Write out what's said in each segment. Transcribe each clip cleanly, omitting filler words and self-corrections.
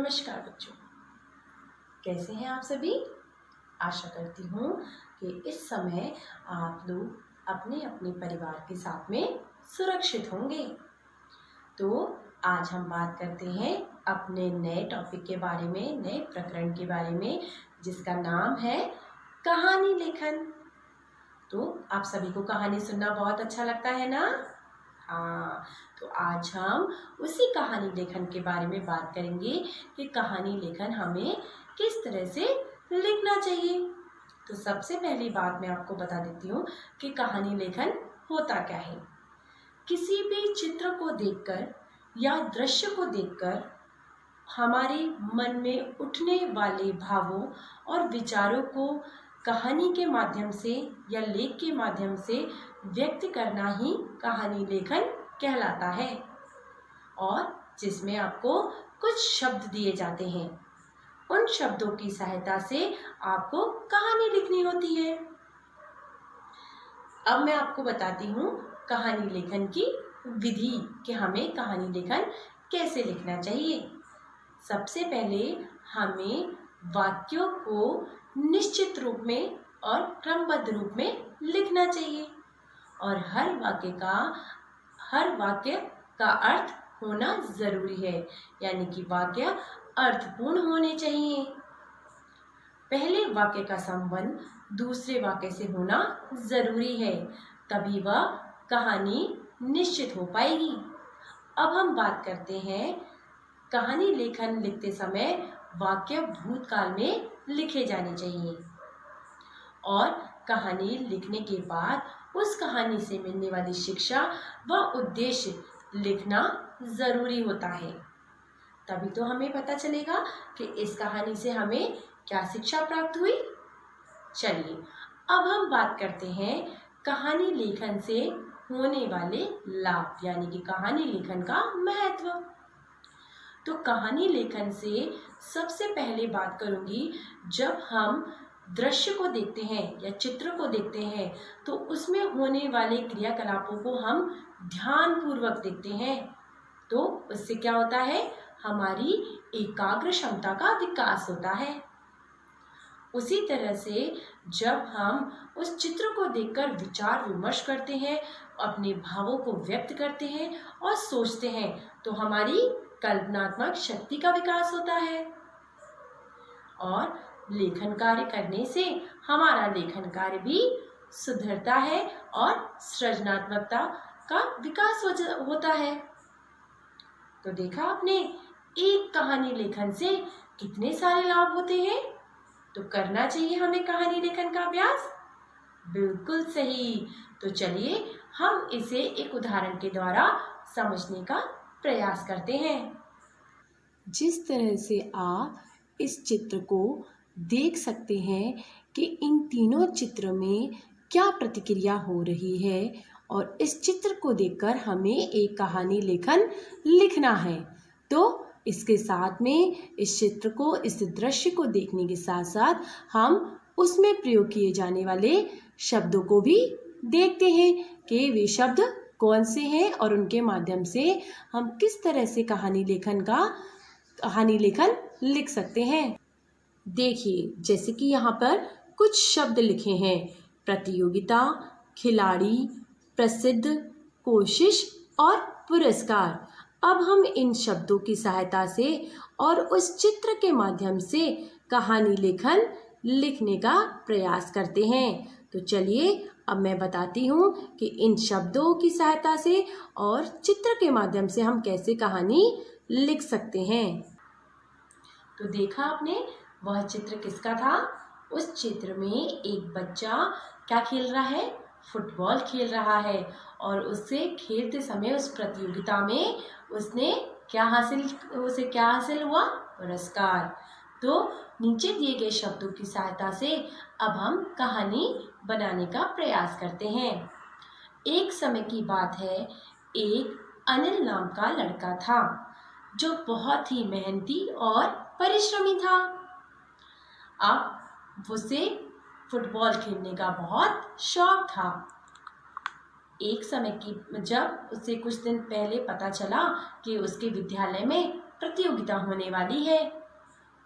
नमस्कार बच्चों, कैसे हैं आप सभी। आशा करती हूँ कि इस समय आप लोग अपने अपने परिवार के साथ में सुरक्षित होंगे। तो आज हम बात करते हैं अपने नए टॉपिक के बारे में, नए प्रकरण के बारे में, जिसका नाम है कहानी लेखन। तो आप सभी को कहानी सुनना बहुत अच्छा लगता है ना। हाँ, तो आज हम उसी कहानी लेखन के बारे में बात करेंगे कि कहानी लेखन हमें किस तरह से लिखना चाहिए। तो सबसे पहली बात मैं आपको बता देती हूँ कि कहानी लेखन होता क्या है। किसी भी चित्र को देखकर या दृश्य को देखकर हमारे मन में उठने वाले भावों और विचारों को कहानी के माध्यम से या लेख के माध्यम से व्यक्त करना ही कहानी लेखन कहलाता है, और जिसमें आपको कुछ शब्द दिए जाते हैं। उन शब्दों की सहायता से आपको कहानी लिखनी होती है। अब मैं आपको बताती हूँ कहानी लेखन की विधि कि हमें कहानी लेखन कैसे लिखना चाहिए। सबसे पहले हमें वाक्यों को निश्चित रूप में और क्रमबद्ध रूप में लिखना चाहिए, और हर वाक्य का अर्थ होना जरूरी है, यानी कि वाक्य अर्थपूर्ण होने चाहिए। पहले वाक्य का संबंध दूसरे वाक्य से होना जरूरी है, तभी वह कहानी निश्चित हो पाएगी। अब हम बात करते हैं कहानी लेखन लिखते समय वाक्य भूतकाल में लिखे जाने चाहिए, और कहानी लिखने के बाद उस कहानी से मिलने वाली शिक्षा व उद्देश्य लिखना जरूरी होता है। तभी तो हमें पता चलेगा कि इस कहानी से हमें क्या शिक्षा प्राप्त हुई। चलिए अब हम बात करते हैं कहानी लेखन से होने वाले लाभ, यानी कि कहानी लेखन का महत्व। तो कहानी लेखन से सबसे पहले बात करूंगी, जब हम दृश्य को देखते हैं या चित्र को देखते हैं तो उसमें होने वाले क्रियाकलापों को हम ध्यान पूर्वक देखते हैं, तो उससे क्या होता है, हमारी एकाग्र क्षमता का विकास होता है। उसी तरह से जब हम उस चित्र को देखकर विचार विमर्श करते हैं, अपने भावों को व्यक्त करते हैं और सोचते हैं, तो हमारी कल्पनात्मक शक्ति का विकास होता है, और लेखन कार्य करने से हमारा लेखन कार्य भी सुधरता है और सृजनात्मकता का विकास होता है। तो देखा आपने, एक कहानी लेखन से कितने सारे लाभ होते हैं। तो करना चाहिए हमें कहानी लेखन का अभ्यास। बिल्कुल सही। तो चलिए हम इसे एक उदाहरण के द्वारा समझने का प्रयास करते हैं। जिस तरह से आप इस चित्र को देख सकते हैं कि इन तीनों चित्र में क्या प्रतिक्रिया हो रही है, और इस चित्र को देखकर हमें एक कहानी लेखन लिखना है। तो इसके साथ में इस चित्र को, इस दृश्य को देखने के साथ साथ हम उसमें प्रयोग किए जाने वाले शब्दों को भी देखते हैं कि वे शब्द कौन से हैं, और उनके माध्यम से हम किस तरह से कहानी लेखन लिख सकते हैं। देखिए, जैसे कि यहाँ पर कुछ शब्द लिखे हैं: प्रतियोगिता, खिलाड़ी, प्रसिद्ध, कोशिश और पुरस्कार। अब हम इन शब्दों की सहायता से और उस चित्र के माध्यम से कहानी लेखन लिखने का प्रयास करते हैं। तो चलिए अब मैं बताती हूँ कि इन शब्दों की सहायता से और चित्र के माध्यम से हम कैसे कहानी लिख सकते हैं। तो देखा आपने, वह चित्र किसका था। उस चित्र में एक बच्चा क्या खेल रहा है, फुटबॉल खेल रहा है, और उससे खेलते समय उस प्रतियोगिता में उसे क्या हासिल हुआ, पुरस्कार। तो नीचे दिए गए शब्दों की सहायता से अब हम कहानी बनाने का प्रयास करते हैं। एक समय की बात है, एक अनिल नाम का लड़का था जो बहुत ही मेहनती और परिश्रमी था। अब उसे फुटबॉल खेलने का बहुत शौक था। एक समय की जब उसे कुछ दिन पहले पता चला कि उसके विद्यालय में प्रतियोगिता होने वाली है।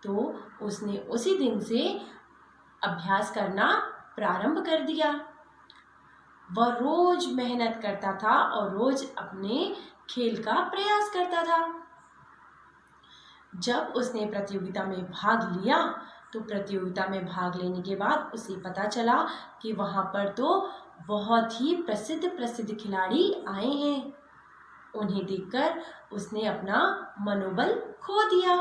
तो उसने उसी दिन से अभ्यास करना प्रारंभ कर दिया। वह रोज मेहनत करता था और रोज अपने खेल का प्रयास करता था। जब उसने प्रतियोगिता में भाग लिया तो प्रतियोगिता में भाग लेने के बाद उसे पता चला कि वहाँ पर तो बहुत ही प्रसिद्ध खिलाड़ी आए हैं। उन्हें देखकर उसने अपना मनोबल खो दिया।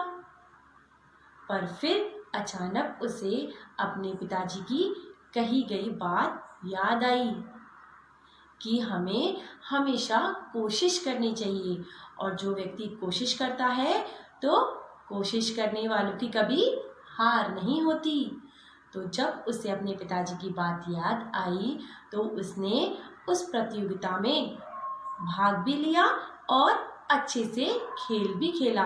पर फिर अचानक उसे अपने पिताजी की कही गई बात याद आई कि हमें हमेशा कोशिश करनी चाहिए, और जो व्यक्ति कोशिश करता है तो कोशिश करने वालों की कभी हार नहीं होती। तो जब उसे अपने पिताजी की बात याद आई तो उसने उस प्रतियोगिता में भाग भी लिया और अच्छे से खेल भी खेला।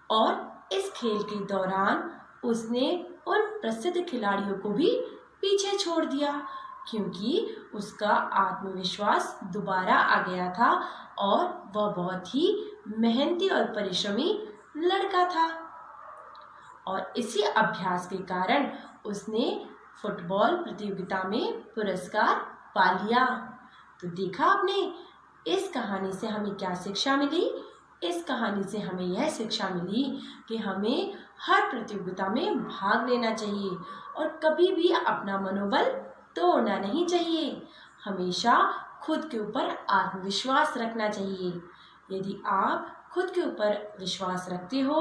और इस खेल के दौरान उसने उन प्रसिद्ध खिलाड़ियों को भी पीछे छोड़ दिया, क्योंकि उसका आत्मविश्वास दोबारा आ गया था और वह बहुत ही मेहनती और परिश्रमी लड़का था। और इसी अभ्यास के कारण उसने फुटबॉल प्रतियोगिता में पुरस्कार पा लिया। तो देखा आपने, इस कहानी से हमें क्या शिक्षा मिली? इस कहानी से हमें यह शिक्षा मिली कि हमें हर प्रतियोगिता में भाग लेना चाहिए और कभी भी अपना मनोबल तोड़ना नहीं चाहिए। हमेशा खुद के ऊपर आत्मविश्वास रखना चाहिए। यदि आप खुद के ऊपर विश्वास रखते हो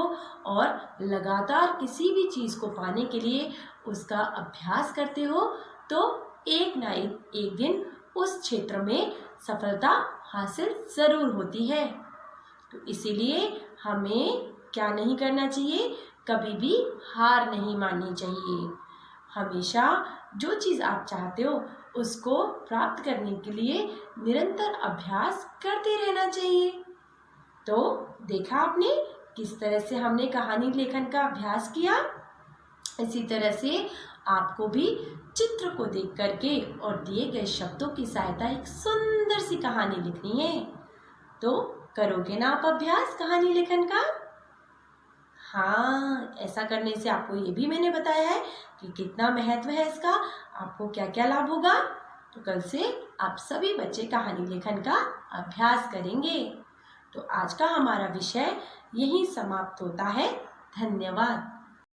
और लगातार किसी भी चीज़ को पाने के लिए उसका अभ्यास करते हो तो एक ना एक दिन उस क्षेत्र में सफलता हासिल ज़रूर होती है। तो इसीलिए हमें क्या नहीं करना चाहिए, कभी भी हार नहीं माननी चाहिए। हमेशा जो चीज़ आप चाहते हो उसको प्राप्त करने के लिए निरंतर अभ्यास करते रहना चाहिए। तो देखा आपने किस तरह से हमने कहानी लेखन का अभ्यास किया। इसी तरह से आपको भी चित्र को देख करके और दिए गए शब्दों की सहायता एक सुंदर सी कहानी लिखनी है। तो करोगे ना आप अभ्यास कहानी लेखन का? हाँ, ऐसा करने से आपको ये भी मैंने बताया है कि कितना महत्व है इसका, आपको क्या क्या लाभ होगा। तो कल से आप सभी बच्चे कहानी लेखन का अभ्यास करेंगे। तो आज का हमारा विषय यहीं समाप्त होता है। धन्यवाद।